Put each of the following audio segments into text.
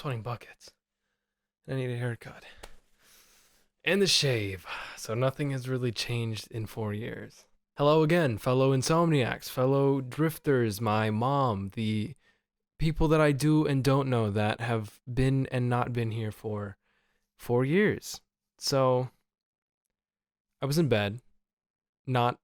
sweating buckets. I need a haircut. And the shave. So nothing has really changed in 4 years. Hello again, fellow insomniacs, fellow drifters, my mom, the people that I do and don't know that have been and not been here for 4 years. So I was in bed, not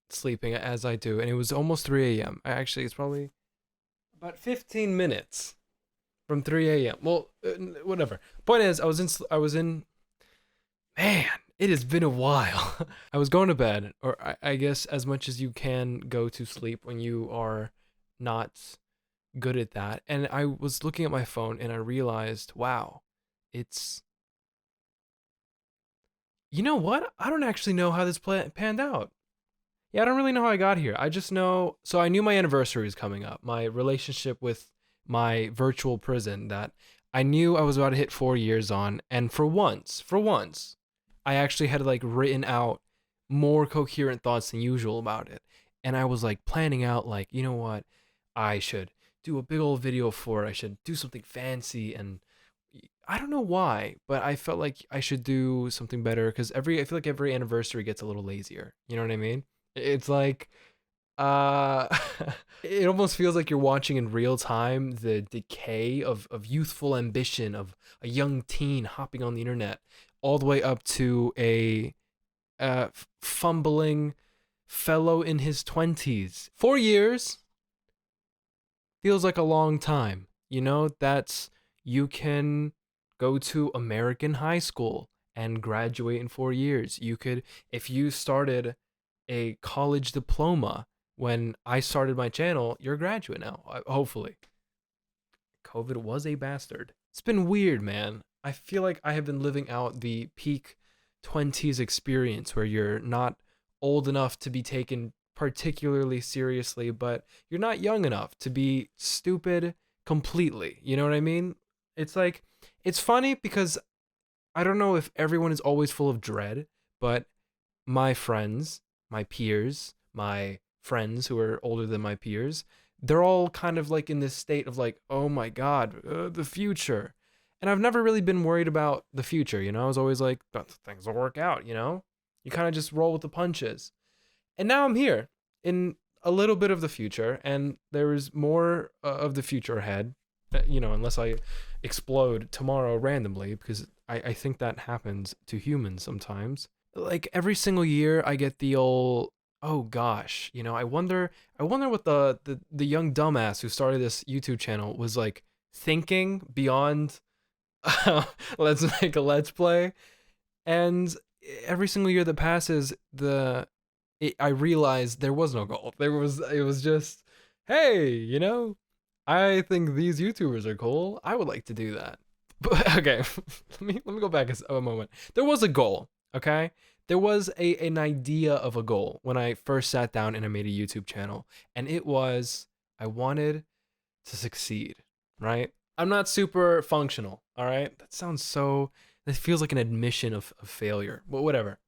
sleeping as I do, and it was almost 3 a.m. Actually, it's probably about 15 minutes from 3 a.m. Well, whatever. Point is, I was in. Man, it has been a while. I was going to bed, or I guess as much as you can go to sleep when you are not good at that. And I was looking at my phone and I realized, wow, it's. You know what? I don't actually know how this panned out. Yeah, I don't really know how I got here. I just know. So I knew my anniversary was coming up, my relationship with my virtual prison that I knew I was about to hit 4 years on. And for once, I actually had like written out more coherent thoughts than usual about it. And I was like planning out, like, you know what? I should do a big old video for it. I should do something fancy. And I don't know why, but I felt like I should do something better because I feel like every anniversary gets a little lazier. You know what I mean? It's like uh it almost feels like you're watching in real time the decay of youthful ambition of a young teen hopping on the internet all the way up to a fumbling fellow in his 20s. 4 years feels like a long time. You know, that's you can go to American high school and graduate in 4 years. You could, if you started a college diploma when I started my channel, you're a graduate now, hopefully. COVID was a bastard. It's been weird, man. I feel like I have been living out the peak 20s experience where you're not old enough to be taken particularly seriously, but you're not young enough to be stupid completely. You know what I mean? It's like, it's funny because I don't know if everyone is always full of dread, but my friends, my peers, my friends who are older than my peers, they're all kind of like in this state of like, oh my God, the future. And I've never really been worried about the future, you know? I was always like, things will work out, you know? You kind of just roll with the punches. And now I'm here in a little bit of the future, and there is more of the future ahead, you know, unless I explode tomorrow randomly, because I think that happens to humans sometimes. Like every single year I get the old, oh gosh, you know, I wonder what the young dumbass who started this YouTube channel was like thinking beyond let's make a let's play. And every single year that passes, I realized there was no goal. It was just, hey, you know, I think these YouTubers are cool. I would like to do that. But okay, let me go back a moment. There was a goal, okay? There was an idea of a goal when I first sat down and I made a YouTube channel, and it was I wanted to succeed, right? I'm not super functional, all right? That feels like an admission of failure. But whatever.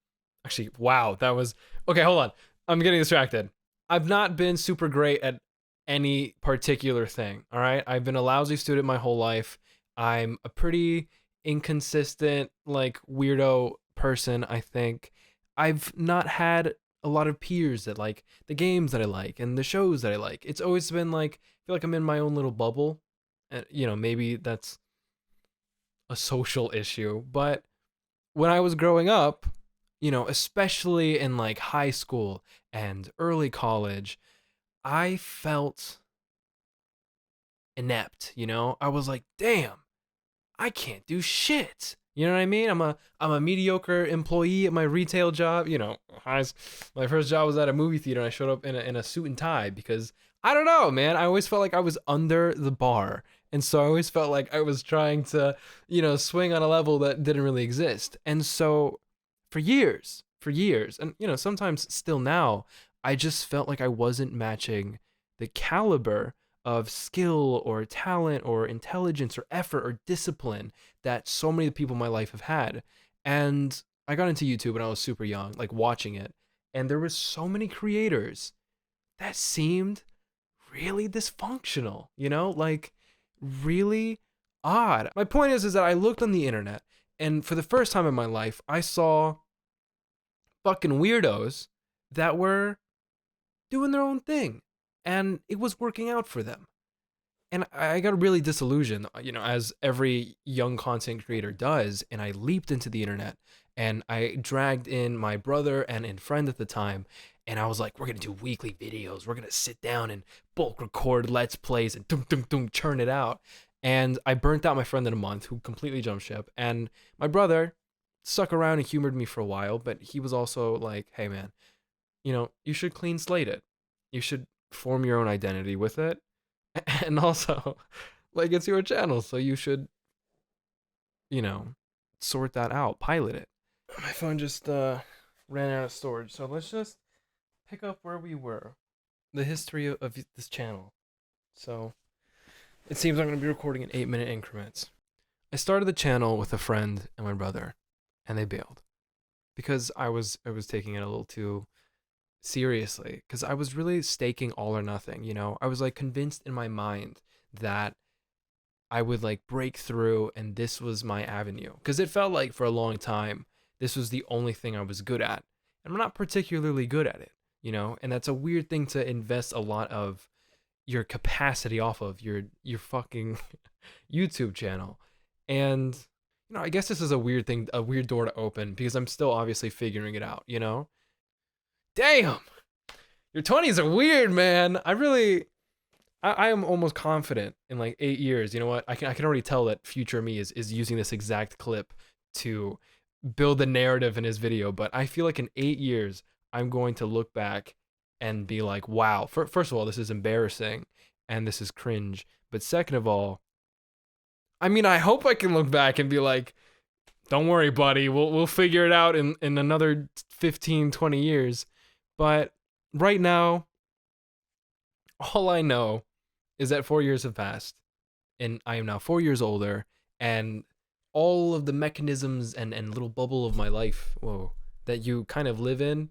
Actually, wow, that was okay. Hold on, I'm getting distracted. I've not been super great at any particular thing. All right, I've been a lousy student my whole life. I'm a pretty inconsistent, like weirdo person. I think I've not had a lot of peers that like the games that I like and the shows that I like. It's always been like I feel like I'm in my own little bubble. And you know, maybe that's a social issue, but when I was growing up, you know, especially in like high school and early college, I felt inept, you know? I was like, "Damn, I can't do shit." You know what I mean? I'm a mediocre employee at my retail job, you know. My first job was at a movie theater and I showed up in a suit and tie because I don't know, man. I always felt like I was under the bar. And so I always felt like I was trying to, you know, swing on a level that didn't really exist. And so for years, and you know, sometimes still now, I just felt like I wasn't matching the caliber of skill or talent or intelligence or effort or discipline that so many people in my life have had. And I got into YouTube when I was super young, like watching it, and there was so many creators that seemed really dysfunctional, you know, like really odd. My point is that I looked on the internet, and for the first time in my life, I saw fucking weirdos that were doing their own thing, and it was working out for them. And I got really disillusioned, as every young content creator does, and I leaped into the internet, and I dragged in my brother and a friend at the time, and I was like, we're gonna do weekly videos, we're gonna sit down and bulk record let's plays and dum dum dum churn it out. And I burnt out my friend in a month, who completely jumped ship, and my brother stuck around and humored me for a while, but he was also like, hey man, you should clean slate it. You should form your own identity with it. And also, like, it's your channel, so you should, sort that out, pilot it. My phone just ran out of storage, so let's just pick up where we were. The history of this channel. So, it seems I'm going to be recording in 8-minute increments. I started the channel with a friend and my brother, and they bailed. Because I was taking it a little too seriously, because I was really staking all or nothing. I was like convinced in my mind that I would like break through and this was my avenue, because it felt like for a long time this was the only thing I was good at, and I'm not particularly good at it, and that's a weird thing to invest a lot of your capacity off of your fucking YouTube channel. And I guess this is a weird door to open, because I'm still obviously figuring it out. Damn, your 20s are weird, man. I am almost confident in like 8 years. You know what? I can already tell that future me is using this exact clip to build the narrative in his video. But I feel like in 8 years, I'm going to look back and be like, wow. First of all, this is embarrassing and this is cringe. But second of all, I mean, I hope I can look back and be like, don't worry, buddy. We'll figure it out in another 15, 20 years. But right now, all I know is that 4 years have passed, and I am now 4 years older, and all of the mechanisms and little bubble of my life, that you kind of live in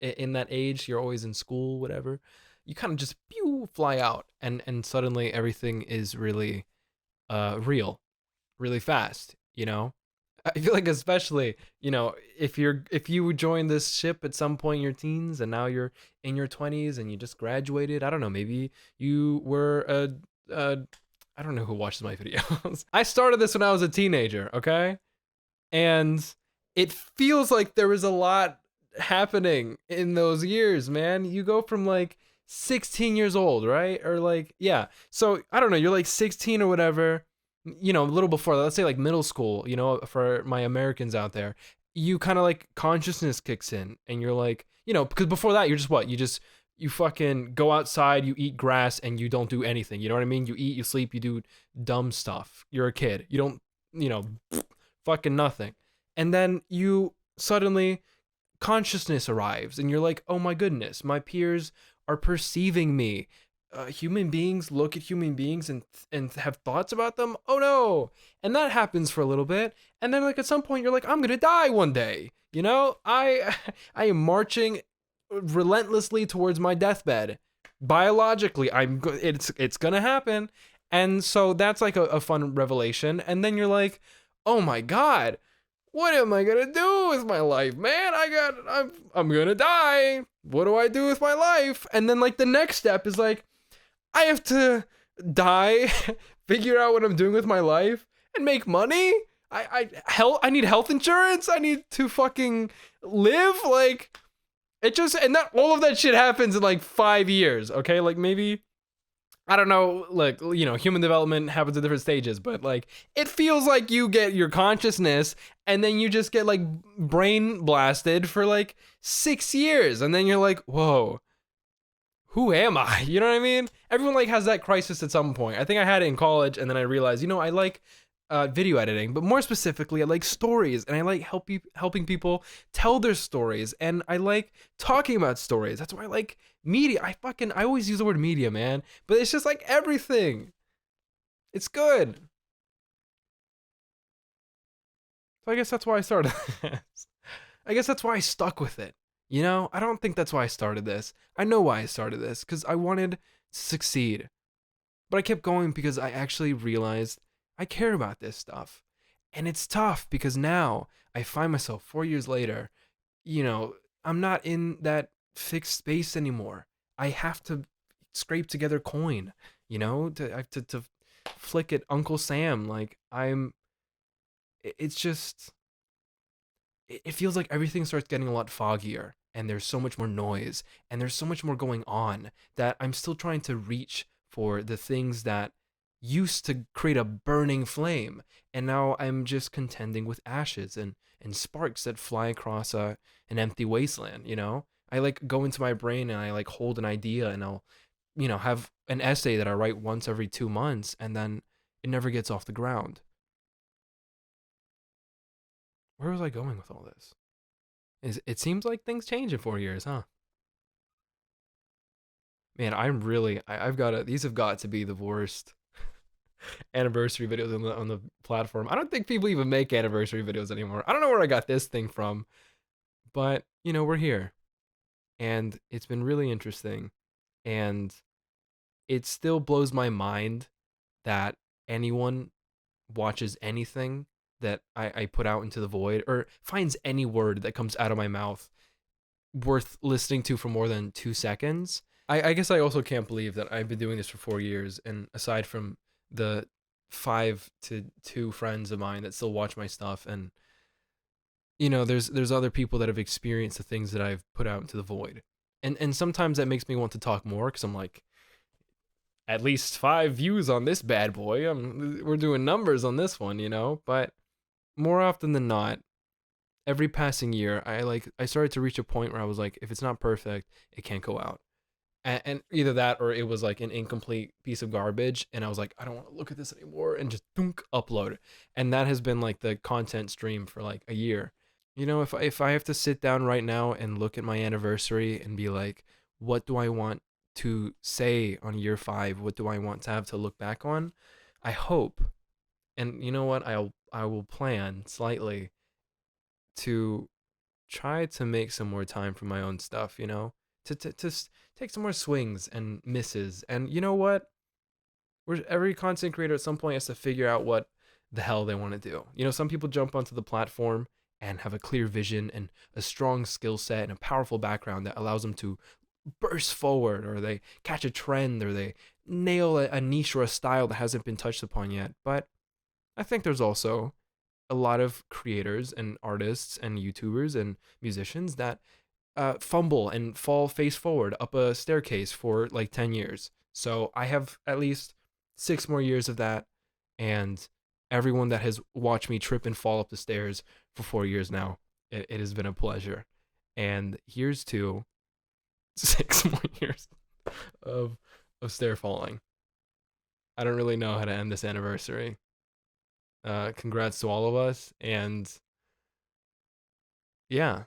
that age, you're always in school, whatever, you kind of just fly out, and suddenly everything is really real, really fast, I feel like, especially, if you join this ship at some point in your teens and now you're in your 20s and you just graduated, I don't know, maybe you were I don't know who watches my videos. I started this when I was a teenager, okay? And it feels like there was a lot happening in those years, man. You go from like 16 years old, right? Or like, yeah. So, I don't know, you're like 16 or whatever. A little before that, let's say like middle school, for my Americans out there, you kind of like consciousness kicks in and you're like, because before that, you're just what? You fucking go outside, you eat grass and you don't do anything. You know what I mean? You eat, you sleep, you do dumb stuff. You're a kid. You don't, fucking nothing. And then you suddenly, consciousness arrives and you're like, oh my goodness, my peers are perceiving me. Human beings look at human beings and have thoughts about them. Oh no. And that happens for a little bit, and then like at some point you're like, I'm gonna die one day. I am marching relentlessly towards my deathbed. Biologically, it's gonna happen. And so that's like a fun revelation. And then you're like, oh my god, what am I gonna do with my life, man? I'm gonna die. What do I do with my life? And then like the next step is like, I have to die, figure out what I'm doing with my life, and make money. I need health insurance. I need to fucking live. Like, and that all of that shit happens in like 5 years. Okay, like maybe, I don't know. Like, human development happens at different stages, but like it feels like you get your consciousness, and then you just get like brain blasted for like 6 years, and then you're like, whoa. Who am I? You know what I mean? Everyone like has that crisis at some point. I think I had it in college, and then I realized, I like video editing, but more specifically, I like stories, and I like helping people tell their stories, and I like talking about stories. That's why I like media. I always use the word media, man, but it's just like everything. It's good. So I guess that's why I started this. I guess that's why I stuck with it. I don't think that's why I started this. I know why I started this, because I wanted to succeed. But I kept going because I actually realized I care about this stuff. And it's tough because now I find myself 4 years later, you know, I'm not in that fixed space anymore. I have to scrape together coin, I have to flick at Uncle Sam. Like it's just, it feels like everything starts getting a lot foggier and there's so much more noise and there's so much more going on that I'm still trying to reach for the things that used to create a burning flame, and now I'm just contending with ashes and sparks that fly across an empty wasteland. I like go into my brain and I like hold an idea and I'll have an essay that I write once every 2 months and then it never gets off the ground. Where was I going with all this? It seems like things change in 4 years, huh? Man, I've got to, these have got to be the worst anniversary videos on the platform. I don't think people even make anniversary videos anymore. I don't know where I got this thing from, but we're here and it's been really interesting, and it still blows my mind that anyone watches anything that I put out into the void or finds any word that comes out of my mouth worth listening to for more than 2 seconds. I guess I also can't believe that I've been doing this for 4 years, and aside from the 5 to 2 friends of mine that still watch my stuff, and there's other people that have experienced the things that I've put out into the void, and sometimes that makes me want to talk more because I'm like, at least 5 views on this bad boy. We're doing numbers on this one. But more often than not, every passing year, I started to reach a point where I was like, if it's not perfect, it can't go out. And either that or it was like an incomplete piece of garbage, and I was like, I don't want to look at this anymore, and just upload. And that has been like the content stream for like a year. If I have to sit down right now and look at my anniversary and be like, what do I want to say on year 5? What do I want to have to look back on? I hope, and you know what? I will plan slightly to try to make some more time for my own stuff. To take some more swings and misses. And you know what? Every content creator at some point has to figure out what the hell they want to do. Some people jump onto the platform and have a clear vision and a strong skill set and a powerful background that allows them to burst forward, or they catch a trend, or they nail a niche or a style that hasn't been touched upon yet. But I think there's also a lot of creators and artists and YouTubers and musicians that fumble and fall face forward up a staircase for like 10 years. So I have at least 6 more years of that. And everyone that has watched me trip and fall up the stairs for 4 years now, it has been a pleasure. And here's to 6 more years of stair falling. I don't really know how to end this anniversary. Congrats to all of us. And yeah,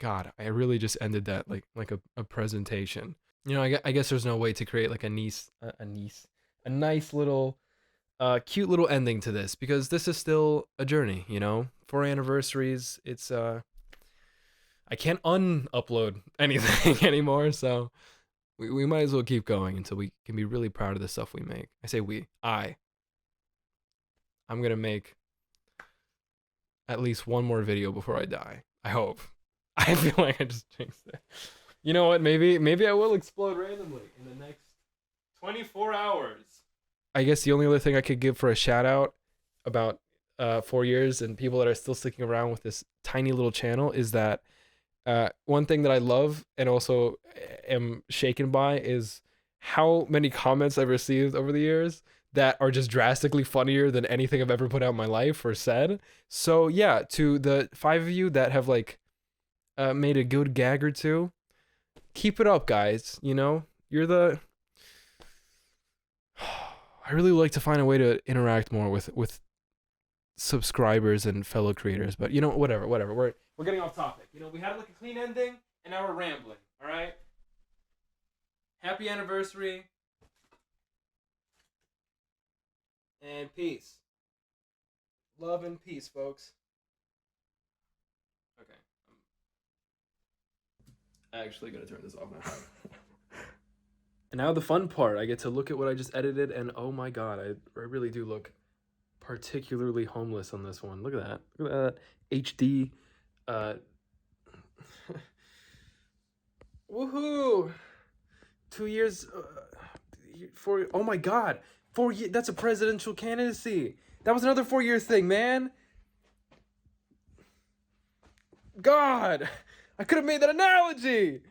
God, I really just ended that like a presentation. I guess there's no way to create like a nice little, cute little ending to this, because this is still a journey. 4 anniversaries. It's I can't upload anything anymore, so we might as well keep going until we can be really proud of the stuff we make. I say we. I'm gonna make at least one more video before I die. I hope. I feel like I just jinxed it. You know what? Maybe I will explode randomly in the next 24 hours. I guess the only other thing I could give for a shout out about 4 years and people that are still sticking around with this tiny little channel is that one thing that I love and also am shaken by is how many comments I've received over the years that are just drastically funnier than anything I've ever put out in my life or said. So yeah, to the 5 of you that have like made a good gag or two, keep it up, guys. You're the I really like to find a way to interact more with subscribers and fellow creators, but whatever. We're getting off topic. We had like a clean ending, and now we're rambling. All right. Happy anniversary, and peace. Love and peace, folks. Okay. I'm actually gonna turn this off now. And now the fun part, I get to look at what I just edited, and oh my god, I really do look particularly homeless on this one. Look at that. Look at that. HD. Woohoo! 2 years. Oh my god. 4 years. That's a presidential candidacy. That was another 4-year thing, man. God! I could have made that analogy!